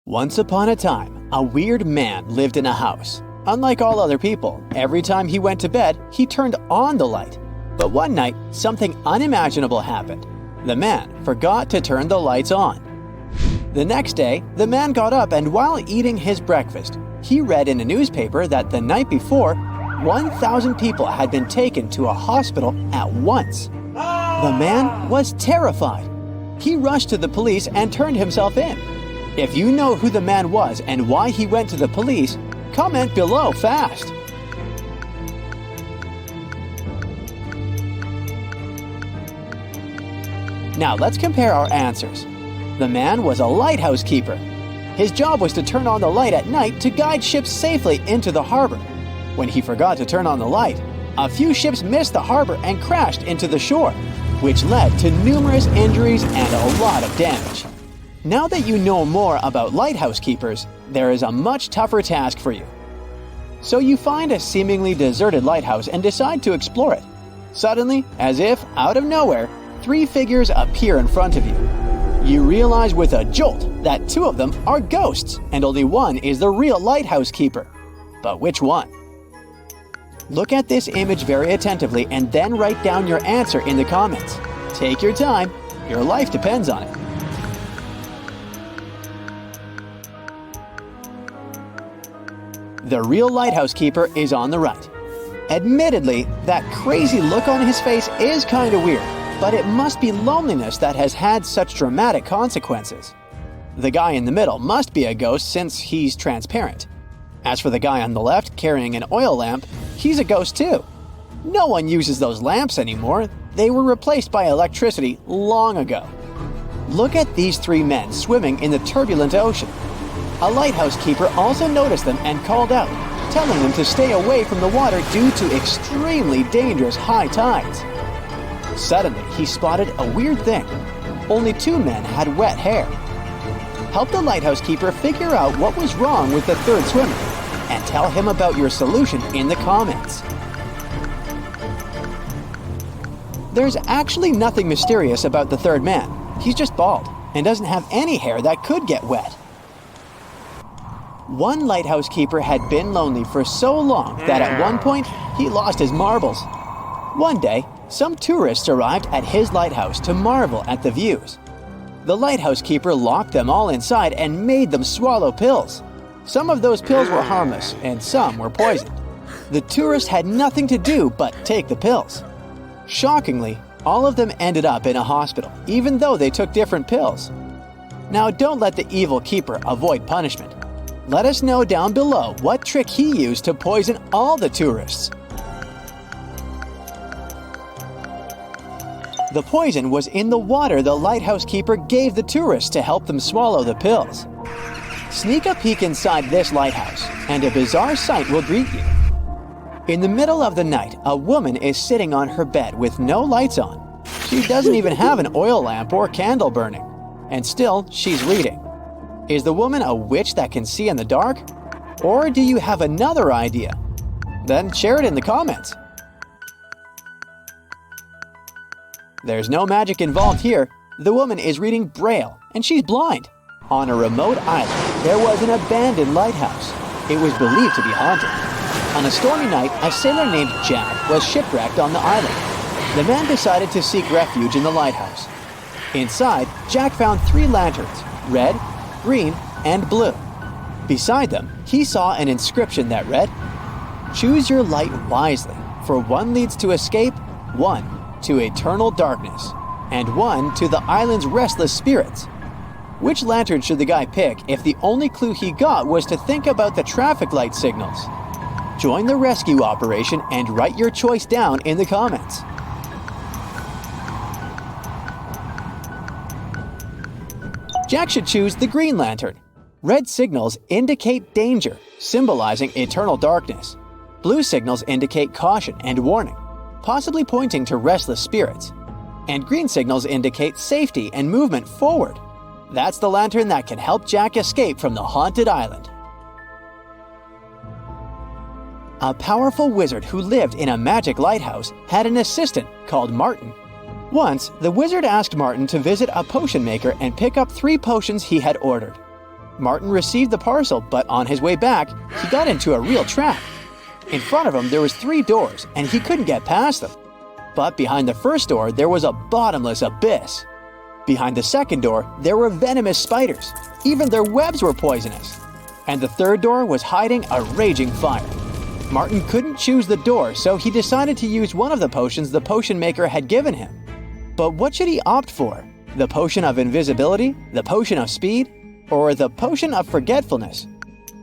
Once upon a time, a weird man lived in a house. Unlike all other people, every time he went to bed, he turned on the light. But one night, something unimaginable happened. The man forgot to turn the lights on. The next day, the man got up and while eating his breakfast, he read in a newspaper that the night before, 1,000 people had been taken to a hospital at once. The man was terrified. He rushed to the police and turned himself in. If you know who the man was and why he went to the police, comment below fast. Now let's compare our answers. The man was a lighthouse keeper. His job was to turn on the light at night to guide ships safely into the harbor. When he forgot to turn on the light, a few ships missed the harbor and crashed into the shore, which led to numerous injuries and a lot of damage. Now that you know more about lighthouse keepers, there is a much tougher task for you. So you find a seemingly deserted lighthouse and decide to explore it. Suddenly, as if out of nowhere, 3 figures appear in front of you. You realize with a jolt that 2 of them are ghosts and only one is the real lighthouse keeper. But which one? Look at this image very attentively and then write down your answer in the comments. Take your time, your life depends on it. The real lighthouse keeper is on the right. Admittedly, that crazy look on his face is kinda weird, but it must be loneliness that has had such dramatic consequences. The guy in the middle must be a ghost since he's transparent. As for the guy on the left carrying an oil lamp, he's a ghost too. No one uses those lamps anymore. They were replaced by electricity long ago. Look at these 3 men swimming in the turbulent ocean. A lighthouse keeper also noticed them and called out, telling them to stay away from the water due to extremely dangerous high tides. Suddenly, he spotted a weird thing. Only 2 men had wet hair. Help the lighthouse keeper figure out what was wrong with the 3rd swimmer, and tell him about your solution in the comments. There's actually nothing mysterious about the 3rd man. He's just bald and doesn't have any hair that could get wet. One lighthouse keeper had been lonely for so long that at one point he lost his marbles. One day, some tourists arrived at his lighthouse to marvel at the views. The lighthouse keeper locked them all inside and made them swallow pills. Some of those pills were harmless and some were poisoned. The tourists had nothing to do but take the pills. Shockingly, all of them ended up in a hospital, even though they took different pills. Now don't let the evil keeper avoid punishment. Let us know down below what trick he used to poison all the tourists. The poison was in the water the lighthouse keeper gave the tourists to help them swallow the pills. Sneak a peek inside this lighthouse, and a bizarre sight will greet you. In the middle of the night, a woman is sitting on her bed with no lights on. She doesn't even have an oil lamp or candle burning, and still she's reading. Is the woman a witch that can see in the dark? Or do you have another idea? Then share it in the comments. There's no magic involved here. The woman is reading Braille, and she's blind. On a remote island, there was an abandoned lighthouse. It was believed to be haunted. On a stormy night, a sailor named Jack was shipwrecked on the island. The man decided to seek refuge in the lighthouse. Inside, Jack found 3 lanterns, red, green, and blue. Beside them, he saw an inscription that read, "Choose your light wisely, for one leads to escape, one to eternal darkness, and one to the island's restless spirits." Which lantern should the guy pick if the only clue he got was to think about the traffic light signals? Join the rescue operation and write your choice down in the comments. Jack should choose the green lantern. Red signals indicate danger, symbolizing eternal darkness. Blue signals indicate caution and warning, possibly pointing to restless spirits. And green signals indicate safety and movement forward. That's the lantern that can help Jack escape from the haunted island. A powerful wizard who lived in a magic lighthouse had an assistant called Martin. Once, the wizard asked Martin to visit a potion maker and pick up 3 potions he had ordered. Martin received the parcel, but on his way back, he got into a real trap. In front of him, there was 3 doors, and he couldn't get past them. But behind the first door, there was a bottomless abyss. Behind the second door, there were venomous spiders. Even their webs were poisonous. And the third door was hiding a raging fire. Martin couldn't choose the door, so he decided to use one of the potions the potion maker had given him. But what should he opt for? The potion of invisibility, the potion of speed, or the potion of forgetfulness?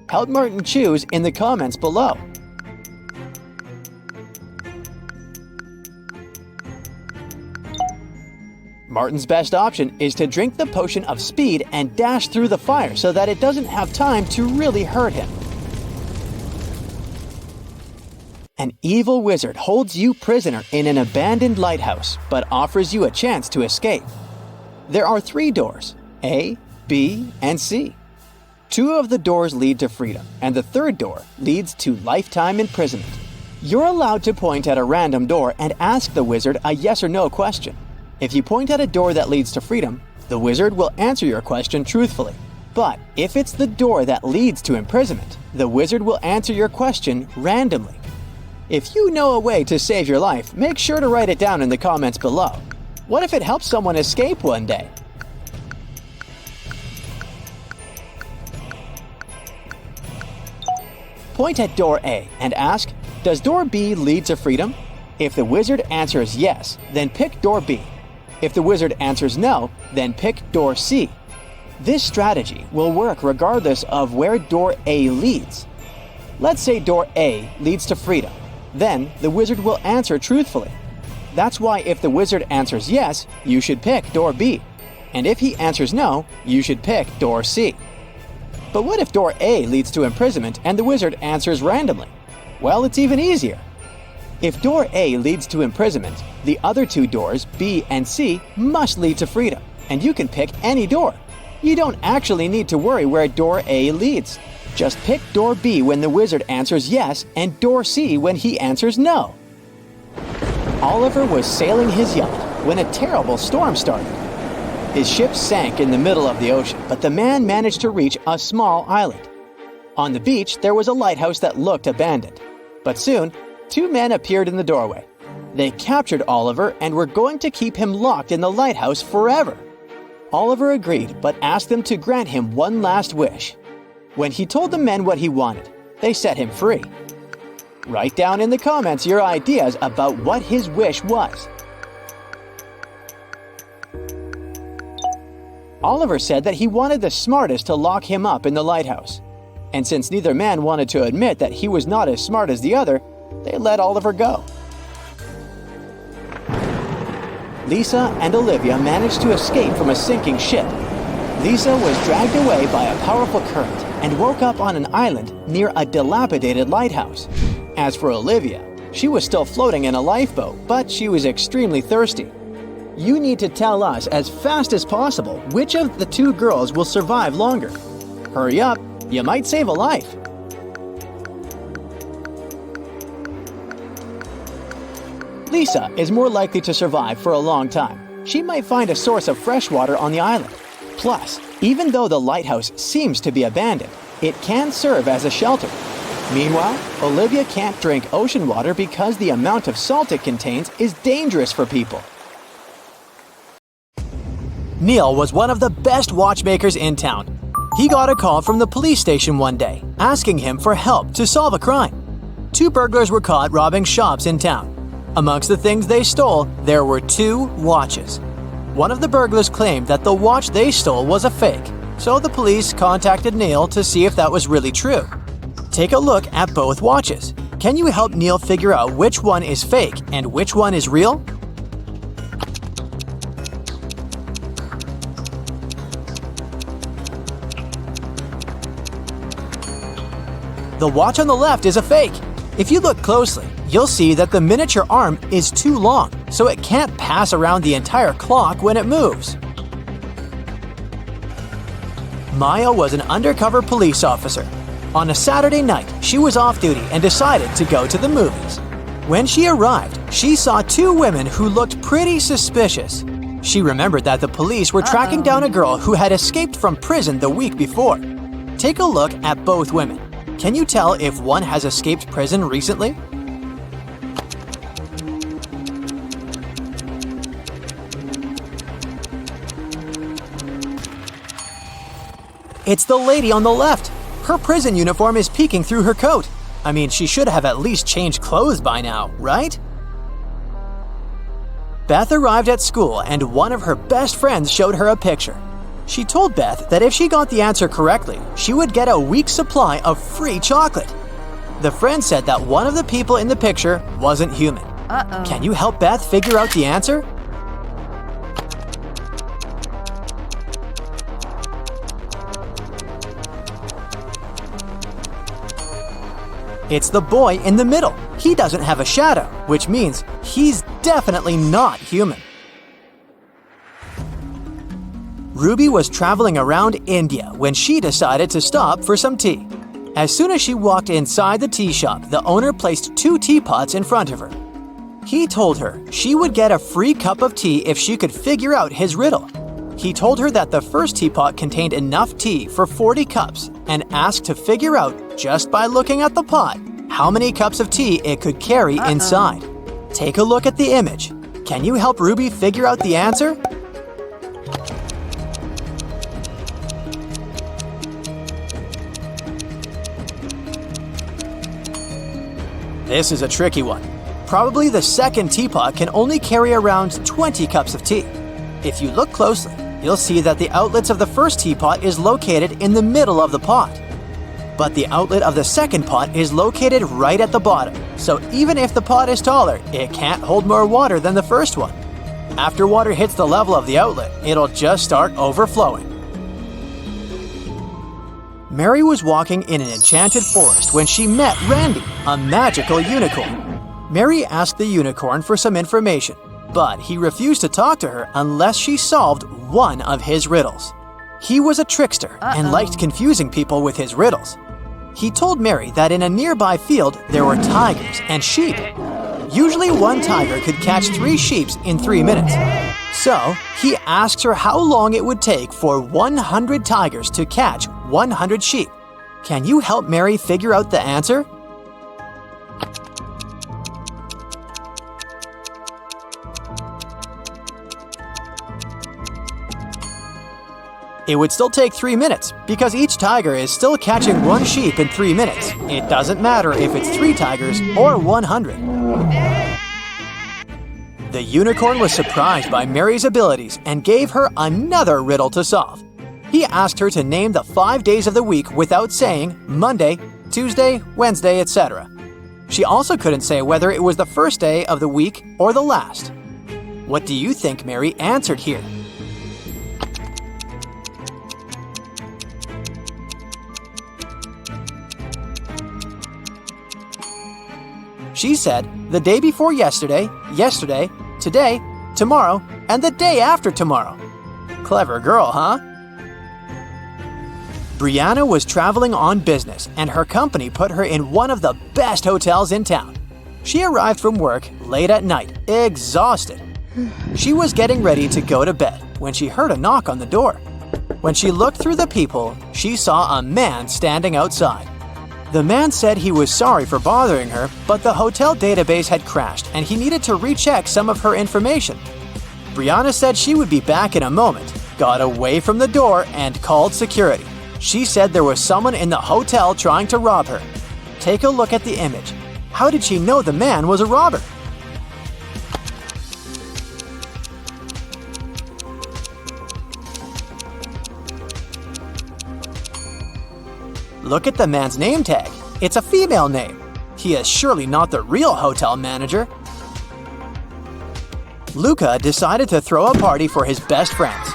Help Martin choose in the comments below. Martin's best option is to drink the potion of speed and dash through the fire so that it doesn't have time to really hurt him. An evil wizard holds you prisoner in an abandoned lighthouse, but offers you a chance to escape. There are 3 doors, A, B, and C. 2 of the doors lead to freedom, and the third door leads to lifetime imprisonment. You're allowed to point at a random door and ask the wizard a yes or no question. If you point at a door that leads to freedom, the wizard will answer your question truthfully. But if it's the door that leads to imprisonment, the wizard will answer your question randomly. If you know a way to save your life, make sure to write it down in the comments below. What if it helps someone escape one day? Point at door A and ask, does door B lead to freedom? If the wizard answers yes, then pick door B. If the wizard answers no, then pick door C. This strategy will work regardless of where door A leads. Let's say door A leads to freedom. Then the wizard will answer truthfully. That's why if the wizard answers yes, you should pick door B. And if he answers no, you should pick door C. But what if door A leads to imprisonment and the wizard answers randomly? Well, it's even easier. If door A leads to imprisonment, the other 2 doors, B and C, must lead to freedom, and you can pick any door. You don't actually need to worry where door A leads. Just pick door B when the wizard answers yes and door C when he answers no. Oliver was sailing his yacht when a terrible storm started. His ship sank in the middle of the ocean, but the man managed to reach a small island. On the beach, there was a lighthouse that looked abandoned. But soon, 2 men appeared in the doorway. They captured Oliver and were going to keep him locked in the lighthouse forever. Oliver agreed, but asked them to grant him one last wish. When he told the men what he wanted, they set him free. Write down in the comments your ideas about what his wish was. Oliver said that he wanted the smartest to lock him up in the lighthouse. And since neither man wanted to admit that he was not as smart as the other, they let Oliver go. Lisa and Olivia managed to escape from a sinking ship. Lisa was dragged away by a powerful current and woke up on an island near a dilapidated lighthouse. As for Olivia, she was still floating in a lifeboat, but she was extremely thirsty. You need to tell us as fast as possible which of the 2 girls will survive longer. Hurry up, you might save a life. Lisa is more likely to survive for a long time. She might find a source of fresh water on the island. Plus, even though the lighthouse seems to be abandoned, it can serve as a shelter. Meanwhile, Olivia can't drink ocean water because the amount of salt it contains is dangerous for people. Neil was one of the best watchmakers in town. He got a call from the police station one day, asking him for help to solve a crime. 2 burglars were caught robbing shops in town. Amongst the things they stole, there were 2 watches. One of the burglars claimed that the watch they stole was a fake, so the police contacted Neil to see if that was really true. Take a look at both watches. Can you help Neil figure out which one is fake and which one is real? The watch on the left is a fake. If you look closely, you'll see that the miniature arm is too long, so it can't pass around the entire clock when it moves. Maya was an undercover police officer. On a Saturday night, she was off duty and decided to go to the movies. When she arrived, she saw 2 women who looked pretty suspicious. She remembered that the police were tracking down a girl who had escaped from prison the week before. Take a look at both women. Can you tell if one has escaped prison recently? It's the lady on the left. Her prison uniform is peeking through her coat. I mean, she should have at least changed clothes by now, right? Beth arrived at school and one of her best friends showed her a picture. She told Beth that if she got the answer correctly, she would get a week's supply of free chocolate. The friend said that one of the people in the picture wasn't human. Can you help Beth figure out the answer? It's the boy in the middle. He doesn't have a shadow, which means he's definitely not human. Ruby was traveling around India when she decided to stop for some tea. As soon as she walked inside the tea shop, the owner placed 2 teapots in front of her. He told her she would get a free cup of tea if she could figure out his riddle. He told her that the first teapot contained enough tea for 40 cups and asked to figure out, just by looking at the pot, how many cups of tea it could carry inside. Take a look at the image. Can you help Ruby figure out the answer? This is a tricky one. Probably the second teapot can only carry around 20 cups of tea. If you look closely, you'll see that the outlets of the first teapot is located in the middle of the pot. But the outlet of the second pot is located right at the bottom, so even if the pot is taller, it can't hold more water than the first one. After water hits the level of the outlet, it'll just start overflowing. Mary was walking in an enchanted forest when she met Randy, a magical unicorn. Mary asked the unicorn for some information, but he refused to talk to her unless she solved one of his riddles. He was a trickster and liked confusing people with his riddles. He told Mary that in a nearby field there were tigers and sheep. Usually one tiger could catch 3 sheep in 3 minutes. So he asked her how long it would take for 100 tigers to catch 100 sheep. Can you help Mary figure out the answer? It would still take 3 minutes, because each tiger is still catching 1 sheep in 3 minutes. It doesn't matter if it's 3 tigers or 100. The unicorn was surprised by Mary's abilities and gave her another riddle to solve. He asked her to name the 5 days of the week without saying Monday, Tuesday, Wednesday, etc. She also couldn't say whether it was the first day of the week or the last. What do you think Mary answered here? She said, the day before yesterday, yesterday, today, tomorrow, and the day after tomorrow. Clever girl, huh? Brianna was traveling on business, and her company put her in one of the best hotels in town. She arrived from work late at night, exhausted. She was getting ready to go to bed when she heard a knock on the door. When she looked through the peephole, she saw a man standing outside. The man said he was sorry for bothering her, but the hotel database had crashed and he needed to recheck some of her information. Brianna said she would be back in a moment, got away from the door, and called security. She said there was someone in the hotel trying to rob her. Take a look at the image. How did she know the man was a robber? Look at the man's name tag. It's a female name. He is surely not the real hotel manager. Luca decided to throw a party for his best friends.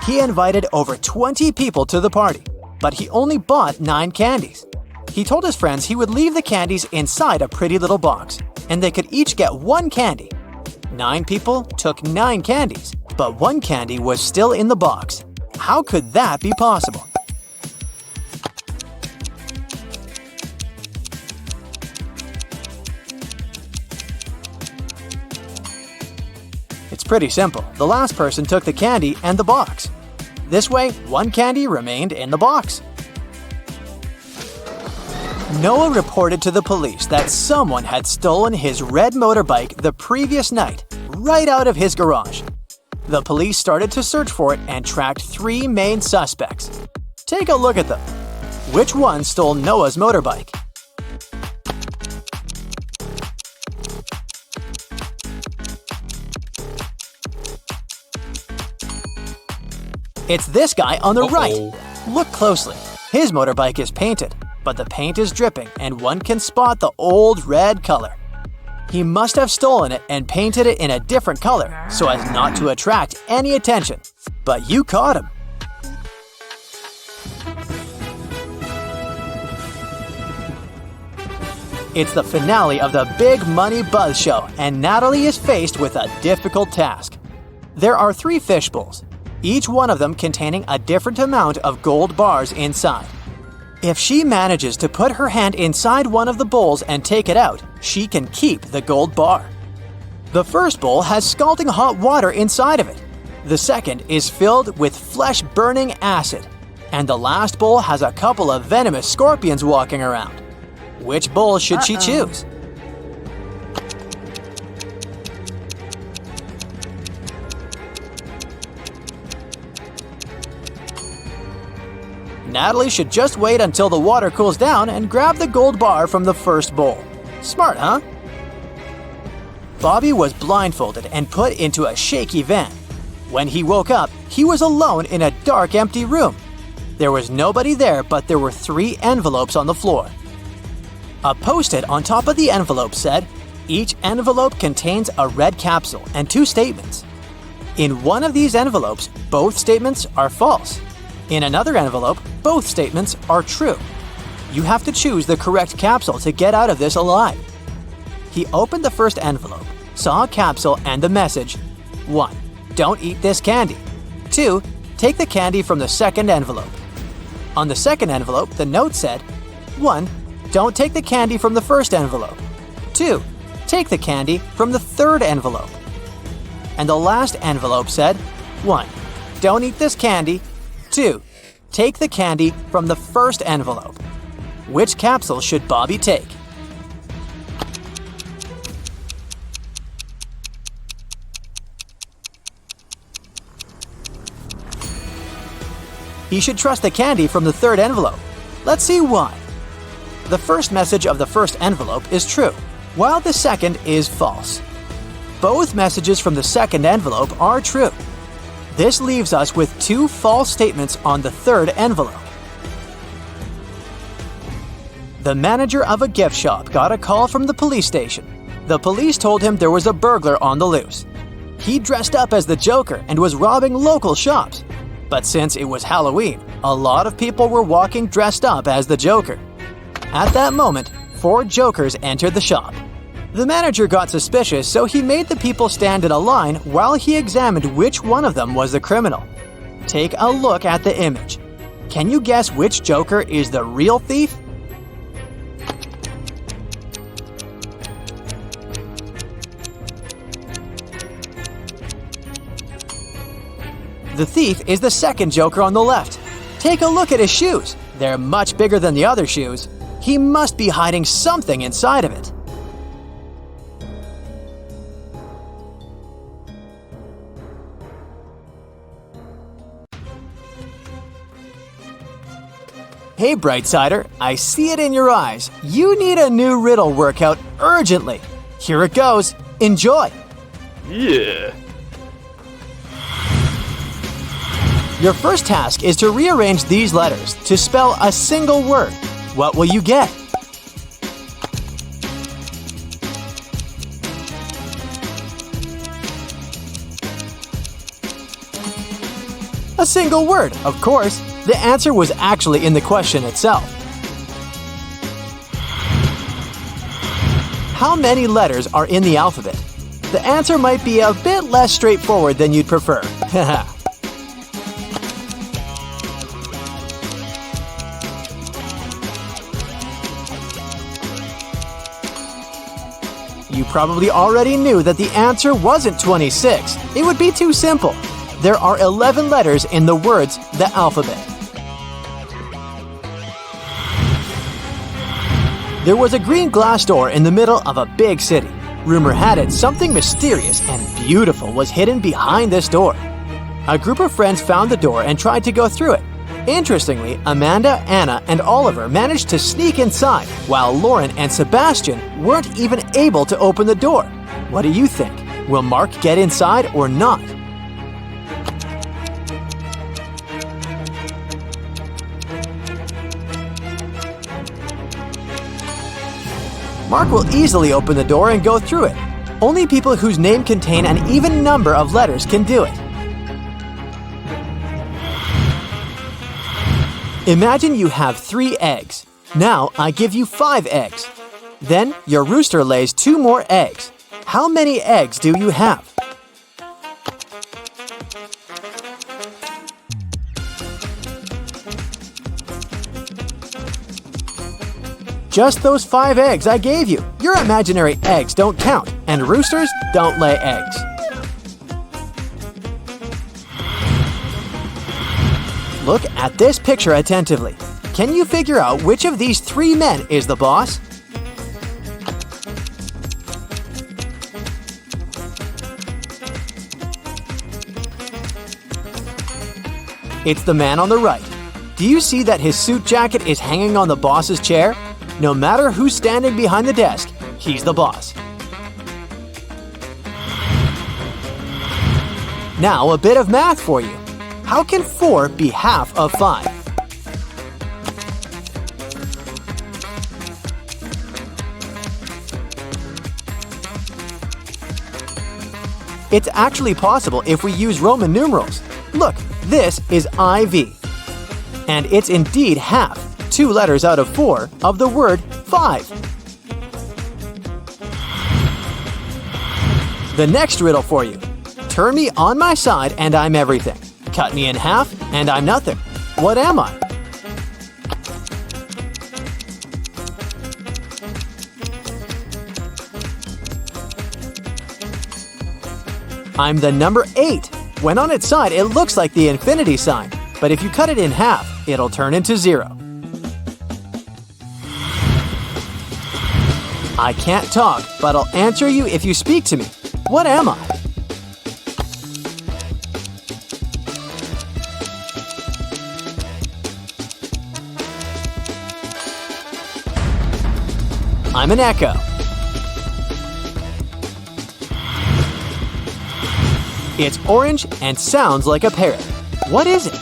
He invited over 20 people to the party, but he only bought 9 candies. He told his friends he would leave the candies inside a pretty little box, and they could each get 1 candy. 9 people took 9 candies, but 1 candy was still in the box. How could that be possible? It's pretty simple. The last person took the candy and the box. This way, 1 candy remained in the box. Noah reported to the police that someone had stolen his red motorbike the previous night, right out of his garage. The police started to search for it and tracked 3 main suspects. Take a look at them. Which one stole Noah's motorbike? It's this guy on the right. Look closely. His motorbike is painted, but the paint is dripping and one can spot the old red color. He must have stolen it and painted it in a different color so as not to attract any attention. But you caught him. It's the finale of the Big Money Buzz Show, and Natalie is faced with a difficult task. There are 3 fish bowls, each one of them containing a different amount of gold bars inside. If she manages to put her hand inside one of the bowls and take it out, she can keep the gold bar. The first bowl has scalding hot water inside of it. The second is filled with flesh-burning acid. And the last bowl has a couple of venomous scorpions walking around. Which bowl should she choose? Natalie should just wait until the water cools down and grab the gold bar from the first bowl. Smart, huh? Bobby was blindfolded and put into a shaky van. When he woke up, he was alone in a dark, empty room. There was nobody there, but there were 3 envelopes on the floor. A post-it on top of the envelope said, "Each envelope contains a red capsule and 2 statements. In one of these envelopes, both statements are false. In another envelope, both statements are true. You have to choose the correct capsule to get out of this alive." He opened the first envelope, saw a capsule and the message, 1. Don't eat this candy. 2. Take the candy from the second envelope. On the second envelope, the note said, 1. Don't take the candy from the first envelope. 2. Take the candy from the third envelope. And the last envelope said, 1. Don't eat this candy. 2. Take the candy from the first envelope. Which capsule should Bobby take? He should trust the candy from the third envelope. Let's see why. The first message of the first envelope is true, while the second is false. Both messages from the second envelope are true. This leaves us with 2 false statements on the third envelope. The manager of a gift shop got a call from the police station. The police told him there was a burglar on the loose. He dressed up as the Joker and was robbing local shops. But since it was Halloween, a lot of people were walking dressed up as the Joker. At that moment, 4 Jokers entered the shop. The manager got suspicious, so he made the people stand in a line while he examined which one of them was the criminal. Take a look at the image. Can you guess which Joker is the real thief? The thief is the second Joker on the left. Take a look at his shoes. They're much bigger than the other shoes. He must be hiding something inside of it. Hey Brightsider, I see it in your eyes. You need a new riddle workout urgently. Here it goes. Enjoy. Yeah. Your first task is to rearrange these letters to spell a single word. What will you get? A single word, of course. The answer was actually in the question itself. How many letters are in the alphabet? The answer might be a bit less straightforward than you'd prefer. You probably already knew that the answer wasn't 26. It would be too simple. There are 11 letters in the words the alphabet. There was a green glass door in the middle of a big city. Rumor had it something mysterious and beautiful was hidden behind this door. A group of friends found the door and tried to go through it. Interestingly, Amanda, Anna, and Oliver managed to sneak inside, while Lauren and Sebastian weren't even able to open the door. What do you think? Will Mark get inside or not? Mark will easily open the door and go through it. Only people whose name contain an even number of letters can do it. Imagine you have 3 eggs. Now I give you 5 eggs. Then your rooster lays 2 more eggs. How many eggs do you have? Just those 5 eggs I gave you. Your imaginary eggs don't count, and roosters don't lay eggs. Look at this picture attentively. Can you figure out which of these 3 men is the boss? It's the man on the right. Do you see that his suit jacket is hanging on the boss's chair? No matter who's standing behind the desk, he's the boss. Now a bit of math for you. How can 4 be half of 5? It's actually possible if we use Roman numerals. Look, this is IV. And it's indeed half, 2 letters out of 4, of the word 5. The next riddle for you. Turn me on my side and I'm everything. Cut me in half and I'm nothing. What am I? I'm the number 8. When on its side, it looks like the infinity sign. But if you cut it in half, it'll turn into 0. I can't talk, but I'll answer you if you speak to me. What am I? I'm an echo. It's orange and sounds like a parrot. What is it?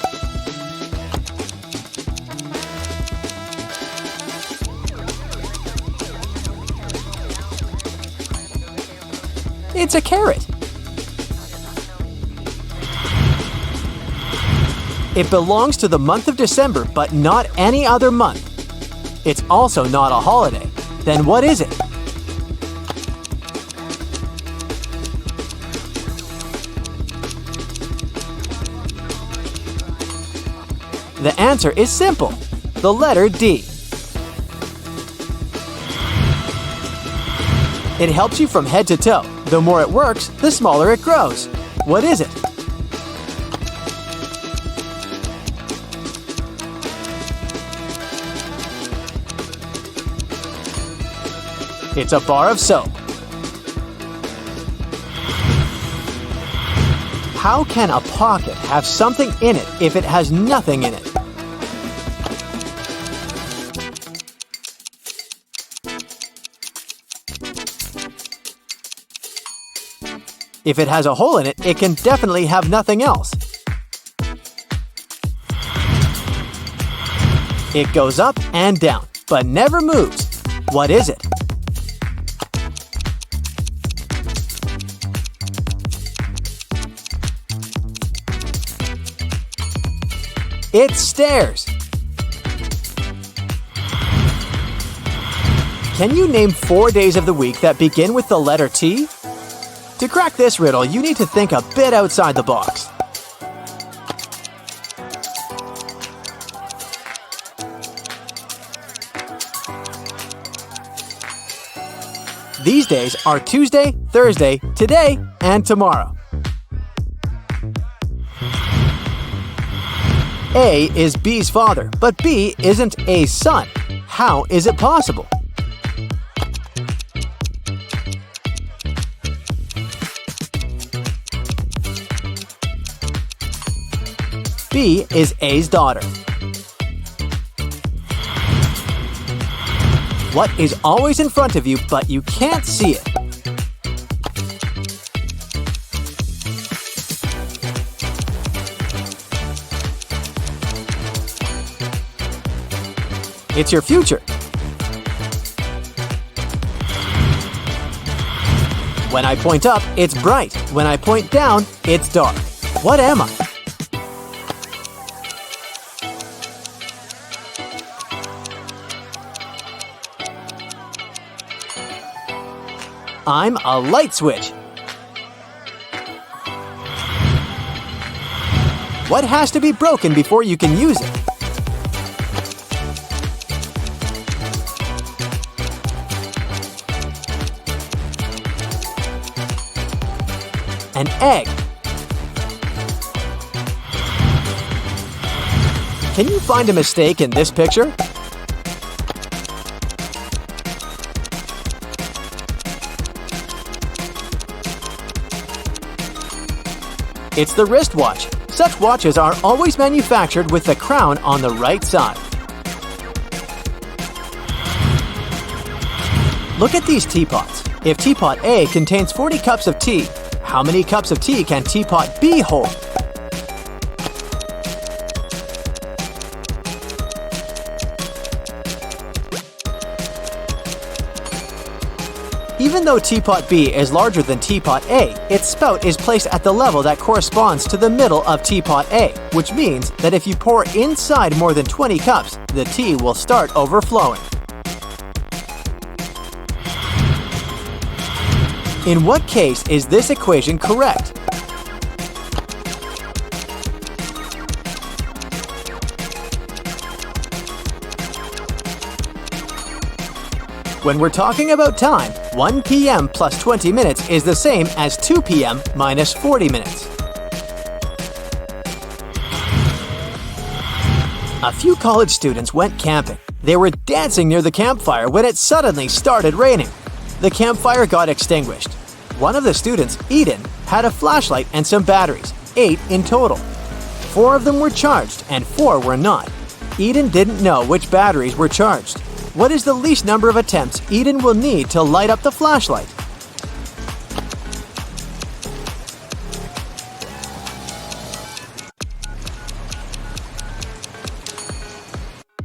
It's a carrot. It belongs to the month of December, but not any other month. It's also not a holiday. Then what is it? The answer is simple. The letter D. It helps you from head to toe. The more it works, the smaller it grows. What is it? It's a bar of soap. How can a pocket have something in it if it has nothing in it? If it has a hole in it, it can definitely have nothing else. It goes up and down, but never moves. What is it? It's stairs. Can you name 4 days of the week that begin with the letter T? To crack this riddle, you need to think a bit outside the box. These days are Tuesday, Thursday, today, and tomorrow. A is B's father, but B isn't A's son. How is it possible? B is A's daughter. What is always in front of you but you can't see it? It's your future. When I point up, it's bright. When I point down, it's dark. What am I? I'm a light switch. What has to be broken before you can use it? An egg. Can you find a mistake in this picture? It's the wristwatch. Such watches are always manufactured with the crown on the right side. Look at these teapots. If teapot A contains 40 cups of tea, how many cups of tea can teapot B hold? Even though teapot B is larger than teapot A, its spout is placed at the level that corresponds to the middle of teapot A, which means that if you pour inside more than 20 cups, the tea will start overflowing. In what case is this equation correct? When we're talking about time, 1 p.m. plus 20 minutes is the same as 2 p.m. minus 40 minutes. A few college students went camping. They were dancing near the campfire when it suddenly started raining. The campfire got extinguished. One of the students, Eden, had a flashlight and some batteries, 8 in total. 4 of them were charged and 4 were not. Eden didn't know which batteries were charged. What is the least number of attempts Eden will need to light up the flashlight?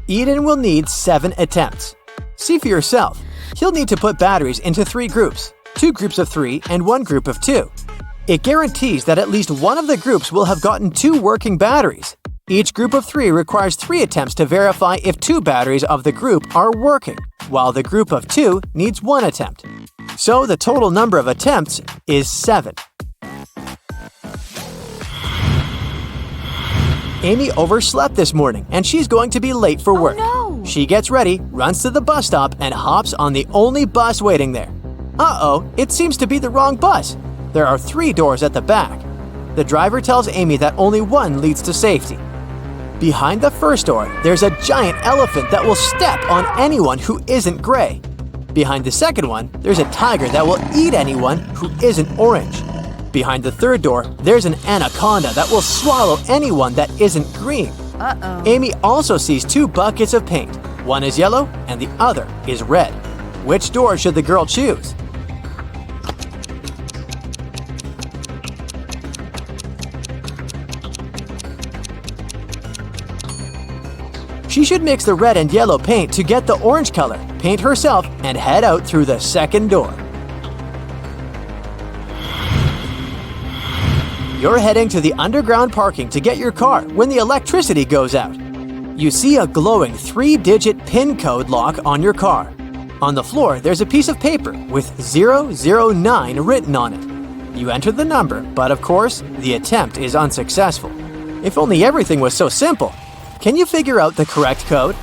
Eden will need 7 attempts. See for yourself. He'll need to put batteries into 3 groups, 2 groups of 3 and 1 group of 2. It guarantees that at least one of the groups will have gotten 2 working batteries. Each group of 3 requires 3 attempts to verify if 2 batteries of the group are working, while the group of 2 needs 1 attempt. So the total number of attempts is 7. Amy overslept this morning and she's going to be late for work. Oh, no. She gets ready, runs to the bus stop, and hops on the only bus waiting there. Uh-oh, it seems to be the wrong bus. There are 3 doors at the back. The driver tells Amy that only one leads to safety. Behind the first door, there's a giant elephant that will step on anyone who isn't gray. Behind the second one, there's a tiger that will eat anyone who isn't orange. Behind the third door, there's an anaconda that will swallow anyone that isn't green. Uh-oh. Amy also sees 2 buckets of paint. One is yellow and the other is red. Which door should the girl choose? She should mix the red and yellow paint to get the orange color, paint herself, and head out through the second door. You're heading to the underground parking to get your car when the electricity goes out. You see a glowing 3-digit PIN code lock on your car. On the floor, there's a piece of paper with 009 written on it. You enter the number, but of course, the attempt is unsuccessful. If only everything was so simple. Can you figure out the correct code?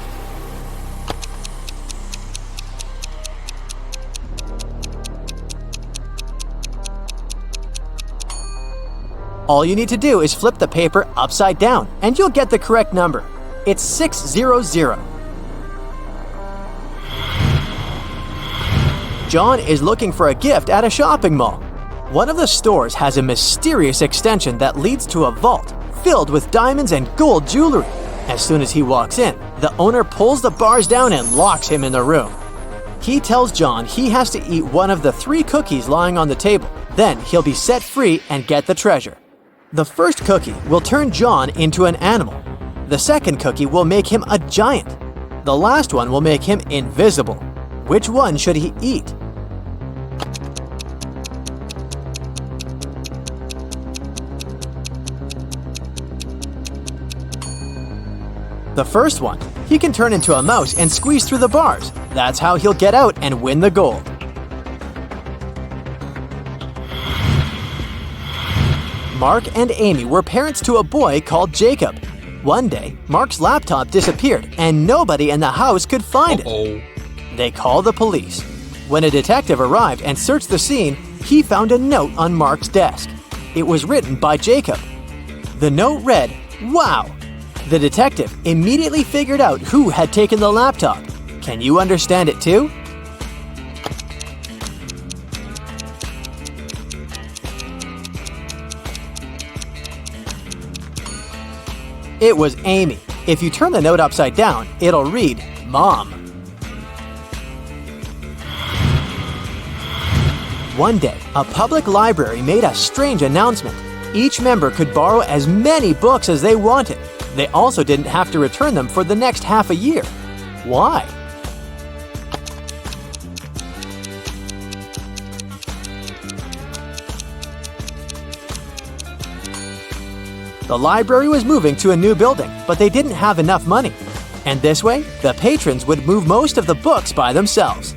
All you need to do is flip the paper upside down, and you'll get the correct number. It's 600. John is looking for a gift at a shopping mall. One of the stores has a mysterious extension that leads to a vault filled with diamonds and gold jewelry. As soon as he walks in, the owner pulls the bars down and locks him in the room. He tells John he has to eat one of the 3 cookies lying on the table. Then he'll be set free and get the treasure. The first cookie will turn John into an animal. The second cookie will make him a giant. The last one will make him invisible. Which one should he eat? The first one. He can turn into a mouse and squeeze through the bars. That's how he'll get out and win the gold. Mark and Amy were parents to a boy called Jacob. One day, Mark's laptop disappeared and nobody in the house could find it. They called the police. When a detective arrived and searched the scene, he found a note on Mark's desk. It was written by Jacob. The note read, "Wow!" The detective immediately figured out who had taken the laptop. Can you understand it too? It was Amy. If you turn the note upside down, it'll read, "Mom." One day, a public library made a strange announcement. Each member could borrow as many books as they wanted. They also didn't have to return them for the next half a year. Why? The library was moving to a new building, but they didn't have enough money. And this way, the patrons would move most of the books by themselves.